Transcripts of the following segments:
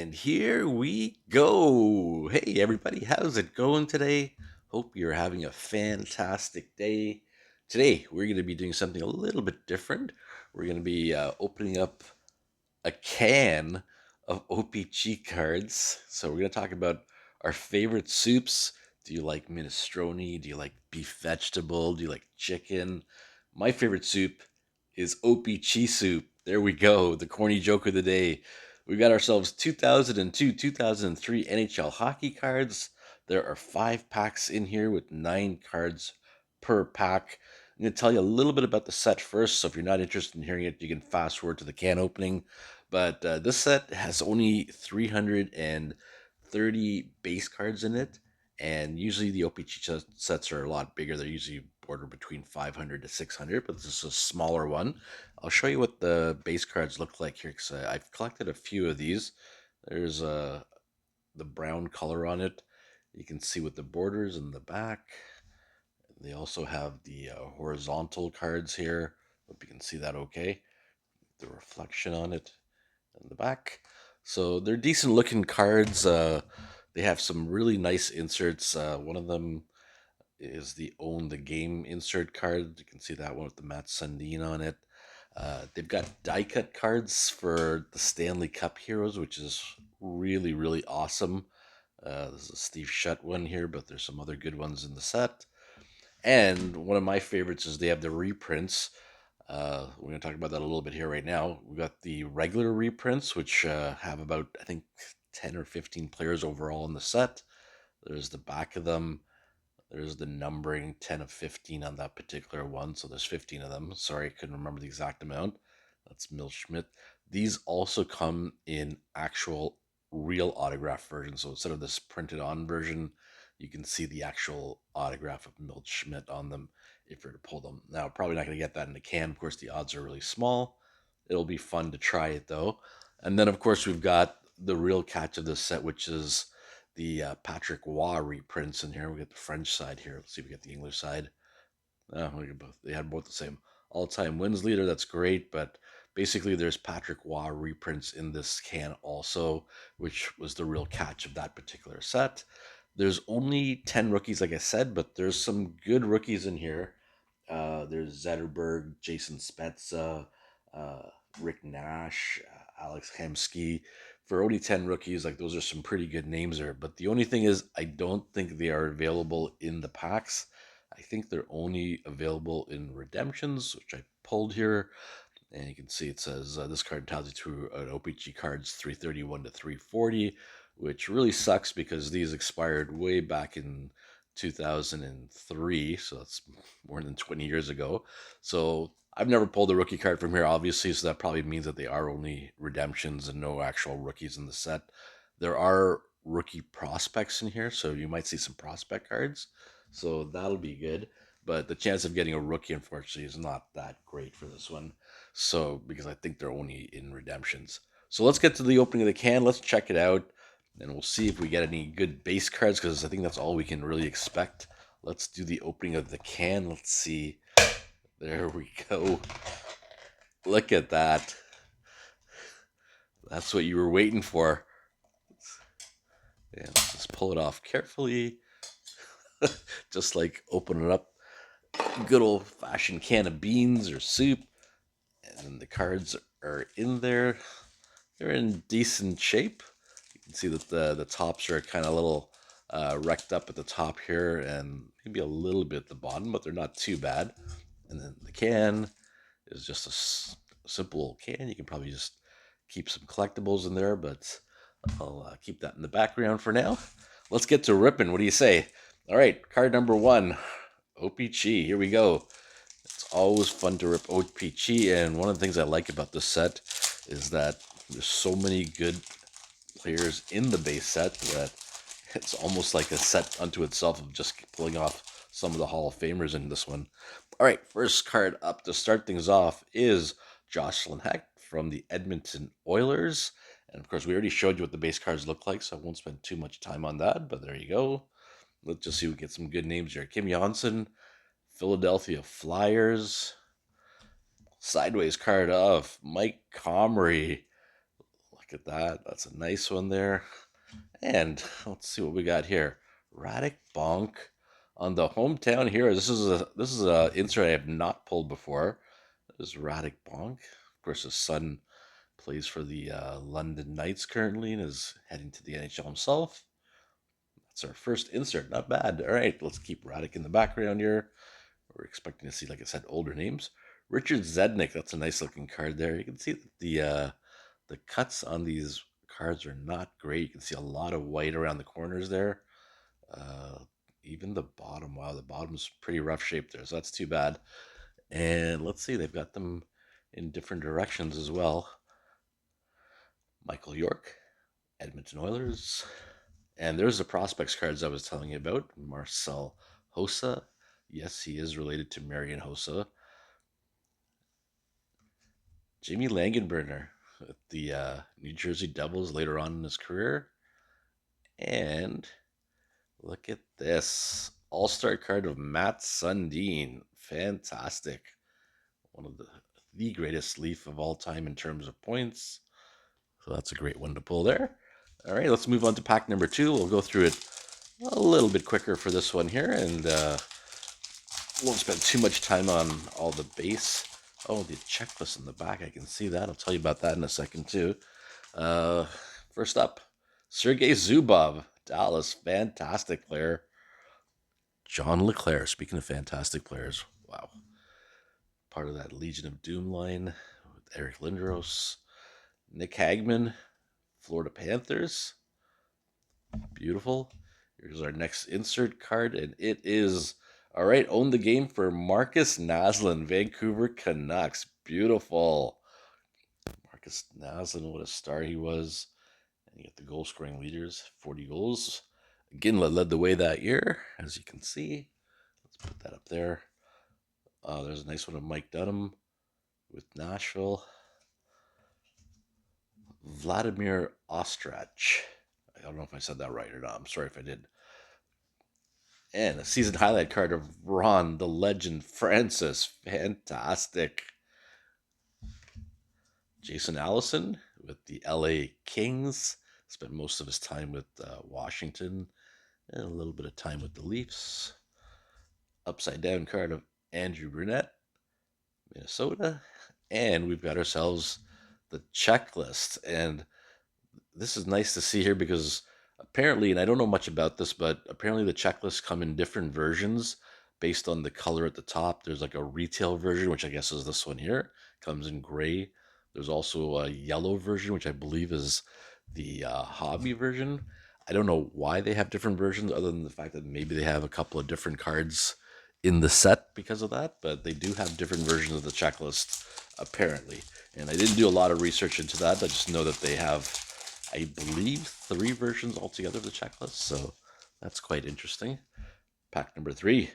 And here we go. Hey, everybody, how's it going today? Hope you're having a fantastic day. Today, we're going to be doing something a little bit different. We're going to be opening up a can of O-Pee-Chee cards. So, we're going to talk about our favorite soups. Do you like minestrone? Do you like beef vegetable? Do you like chicken? My favorite soup is O-Pee-Chee soup. There we go, the corny joke of the day. We got ourselves 2002, 2003 NHL hockey cards. There are 5 packs in here with 9 cards per pack. I'm going to tell you a little bit about the set first, so if you're not interested in hearing it, you can fast forward to the can opening. But this set has only 330 base cards in it, and usually the OPG sets are a lot bigger. They're usually border between 500 to 600, but this is a smaller one. I'll show you what the base cards look like here because I've collected a few of these. There's the brown color on it. You can see with the borders in the back. They also have the horizontal cards here. Hope you can see that okay. The reflection on it in the back. So they're decent looking cards. They have some really nice inserts. One of them is the Own the Game insert card. You can see that one with the Matt Sundin on it. They've got die cut cards for the Stanley Cup Heroes, which is really, really awesome. This is a Steve Shutt one here, but there's some other good ones in the set. And one of my favorites is they have the reprints. We're going to talk about that a little bit here right now. We got the regular reprints, which have about, I think, 10 or 15 players overall in the set. There's the back of them. There's the numbering 10 of 15 on that particular one. So there's 15 of them. Sorry, I couldn't remember the exact amount. That's Milt Schmidt. These also come in actual real autograph version. So instead of this printed on version, you can see the actual autograph of Milt Schmidt on them if you're to pull them. Now, probably not going to get that in a can. Of course, the odds are really small. It'll be fun to try it though. And then, of course, we've got the real catch of this set, which is the Patrick Waugh reprints in here. We get the French side here. Let's see if we get the English side. We get both. They had both the same all-time wins leader. That's great, but basically there's Patrick Waugh reprints in this can also, which was the real catch of that particular set. There's only 10 rookies, like I said, but there's some good rookies in here. There's Zetterberg, Jason Spezza, uh, Rick Nash, Alex Hemsky. For only 10 rookies, like those are some pretty good names there. But the only thing is, I don't think they are available in the packs. I think they're only available in redemptions, which I pulled here. And you can see it says this card tells you to an O-Pee-Chee cards 331 to 340, which really sucks because these expired way back in 2003. So that's more than 20 years ago. So I've never pulled a rookie card from here, obviously. So that probably means that they are only redemptions and no actual rookies in the set. There are rookie prospects in here. So you might see some prospect cards. So that'll be good. But the chance of getting a rookie, unfortunately, is not that great for this one. So, because I think they're only in redemptions. So let's get to the opening of the can. Let's check it out. And we'll see if we get any good base cards because I think that's all we can really expect. Let's do the opening of the can. Let's see. There we go. Look at that. That's what you were waiting for. Yeah, let's just pull it off carefully. Just like open it up. Good old fashioned can of beans or soup. And then the cards are in there. They're in decent shape. You can see that the tops are kind of a little wrecked up at the top here and maybe a little bit at the bottom, but they're not too bad. And then the can is just a simple can. You can probably just keep some collectibles in there, but I'll keep that in the background for now. Let's get to ripping. What do you say? All right, card number 1, O-Pee-Chee. Here we go. It's always fun to rip O-Pee-Chee, and one of the things I like about this set is that there's so many good players in the base set that it's almost like a set unto itself of just pulling off some of the Hall of Famers in this one. All right, first card up to start things off is Jocelyn Heck from the Edmonton Oilers. And of course, we already showed you what the base cards look like, so I won't spend too much time on that, but there you go. Let's just see if we get some good names here. Kim Johnson, Philadelphia Flyers. Sideways card of Mike Comrie. Look at that. That's a nice one there. And let's see what we got here. Radic Bonk on the hometown hero. This is a insert I have not pulled before. This is Radic Bonk. Of course, his son plays for the London Knights currently and is heading to the NHL himself. That's our first insert. Not bad. All right, let's keep Radic in the background here. We're expecting to see, like I said, older names. Richard Zednik. That's a nice looking card there. You can see that the cuts on these cards are not great. You can see a lot of white around the corners there. Uh, Even the bottom. Wow, the bottom's pretty rough shape there, so that's too bad. And let's see, they've got them in different directions as well. Michael York, Edmonton Oilers. And there's the prospects cards I was telling you about. Marcel Hossa. Yes, he is related to Marian Hossa. Jamie Langenberner with the New Jersey Devils later on in his career. And look at this all-star card of Matt Sundin. Fantastic. One of the greatest Leaf of all time in terms of points. So that's a great one to pull there. All right, let's move on to pack number 2. We'll go through it a little bit quicker for this one here, and won't spend too much time on all the base. Oh, the checklist in the back, I can see that. I'll tell you about that in a second, too. Uh, First up, Sergei Zubov, Dallas, fantastic player. John LeClaire, speaking of fantastic players, wow. Part of that Legion of Doom line with Eric Lindros. Nick Hagman, Florida Panthers. Beautiful. Here's our next insert card, and it is, all right, own the game for Marcus Naslund, Vancouver Canucks. Beautiful. Marcus Naslund, what a star he was. And you get the goal scoring leaders, 40 goals. Ginla led the way that year, as you can see. Let's put that up there. There's a nice one of Mike Dunham with Nashville. Vladimir Ostrach. I don't know if I said that right or not. I'm sorry if I did. And a season highlight card of Ron, the legend, Francis. Fantastic. Jason Allison with the LA Kings. Spent most of his time with Washington and a little bit of time with the Leafs. Upside down card of Andrew Brunette, Minnesota. And we've got ourselves the checklist. And this is nice to see here because apparently, and I don't know much about this, but apparently the checklists come in different versions based on the color at the top. There's like a retail version, which I guess is this one here, comes in gray. There's also a yellow version, which I believe is the hobby version. I don't know why they have different versions, other than the fact that maybe they have a couple of different cards in the set because of that, but they do have different versions of the checklist apparently. And I didn't do a lot of research into that. I just know that they have, I believe, 3 versions altogether of the checklist, so that's quite interesting. Pack number 3,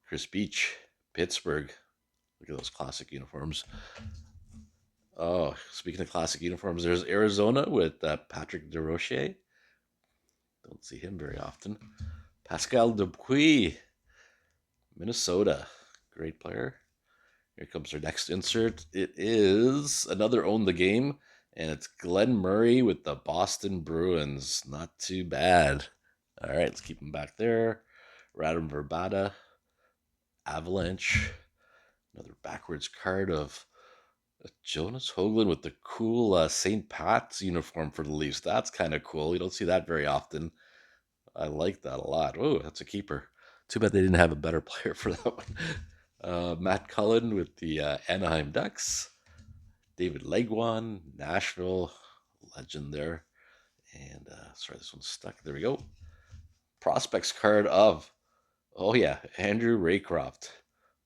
Chris Beach, Pittsburgh. Look at those classic uniforms. Oh, speaking of classic uniforms, there's Arizona with Patrick DeRocher. Don't see him very often. Pascal Dupuis, Minnesota. Great player. Here comes our next insert. It is another Own the Game, and it's Glenn Murray with the Boston Bruins. Not too bad. All right, let's keep him back there. Radim Verbata, Avalanche. Another backwards card of Jonas Hoagland with the cool St. Pat's uniform for the Leafs. That's kind of cool. You don't see that very often. I like that a lot. Oh, that's a keeper. Too bad they didn't have a better player for that one. Matt Cullen with the Anaheim Ducks. David Legwan, Nashville, legend there. And sorry, this one's stuck. There we go. Prospects card of, oh yeah, Andrew Raycroft,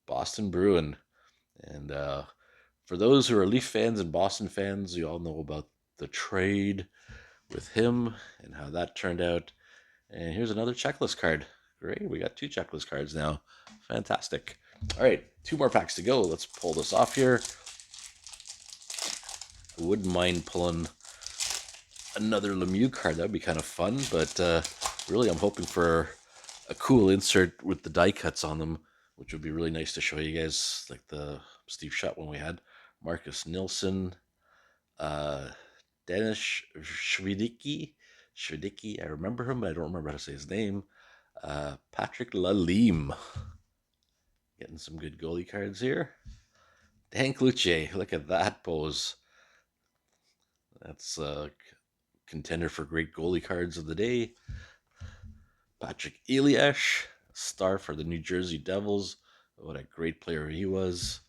Boston Bruin. And for those who are Leaf fans and Boston fans, you all know about the trade with him and how that turned out. And here's another checklist card. Great, we got 2 checklist cards now. Fantastic. All right, 2 more packs to go. Let's pull this off here. I wouldn't mind pulling another Lemieux card. That would be kind of fun, but really I'm hoping for a cool insert with the die cuts on them, which would be really nice to show you guys, like the Steve Shutt one we had. Marcus Nilsson, Dennis Schwidicki. I remember him, but I don't remember how to say his name. Patrick Lalime. Getting some good goalie cards here. Dan Cluche, look at that pose. That's a contender for great goalie cards of the day. Patrick Elias, star for the New Jersey Devils. What a great player he was.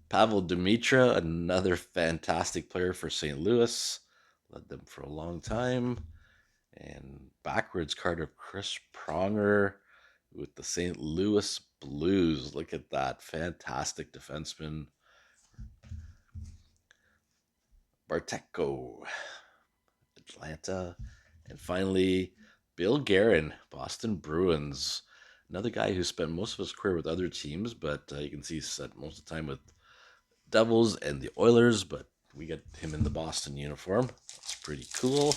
Pavel Dimitra, another fantastic player for St. Louis. Led them for a long time. And backwards card of Chris Pronger with the St. Louis Blues. Look at that. Fantastic defenseman. Barteko, Atlanta. And finally, Bill Guerin, Boston Bruins. Another guy who spent most of his career with other teams, but you can see he spent most of the time with Devils and the Oilers, but we get him in the Boston uniform. That's pretty cool.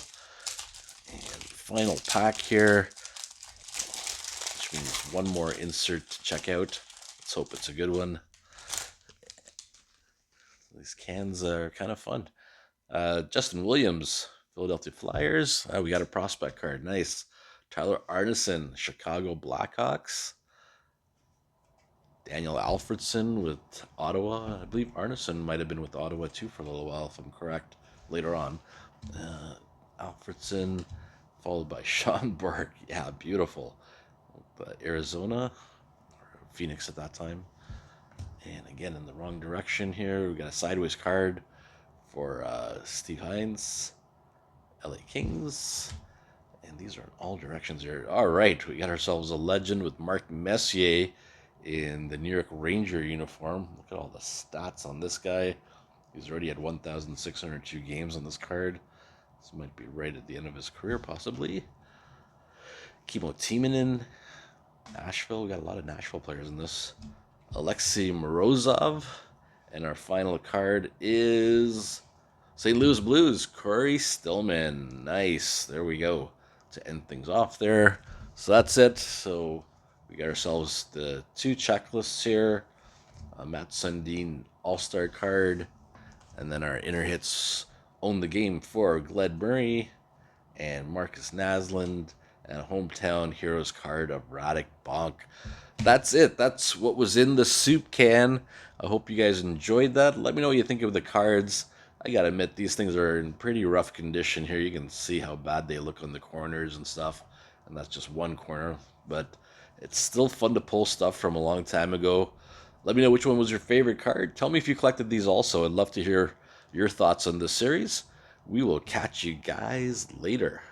And final pack here, which means one more insert to check out. Let's hope it's a good one. These cans are kind of fun. Justin Williams, Philadelphia Flyers. We got a prospect card. Nice. Tyler Arneson, Chicago Blackhawks. Daniel Alfredson with Ottawa. I believe Arneson might have been with Ottawa too for a little while, if I'm correct, later on. Alfredson, followed by Sean Burke. Yeah, beautiful. Arizona, Phoenix at that time. And again, in the wrong direction here. We got a sideways card for Steve Hines, LA Kings. And these are in all directions here. All right, we got ourselves a legend with Mark Messier in the New York Ranger uniform. Look at all the stats on this guy. He's already had 1,602 games on this card. This might be right at the end of his career, possibly. Kimmo Timonen, Nashville. We got a lot of Nashville players in this. Alexei Morozov. And our final card is St. Louis Blues, Corey Stillman. Nice. There we go. To end things off there. So that's it. So we got ourselves the two checklists here. Matt Sundin All-Star card. And then our inner hits Own the Game for Gled Murray and Marcus Naslund. And a Hometown Heroes card of Radek Bonk. That's it. That's what was in the soup can. I hope you guys enjoyed that. Let me know what you think of the cards. I gotta admit, these things are in pretty rough condition here. You can see how bad they look on the corners and stuff. And that's just one corner. But it's still fun to pull stuff from a long time ago. Let me know which one was your favorite card. Tell me if you collected these also. I'd love to hear your thoughts on this series. We will catch you guys later.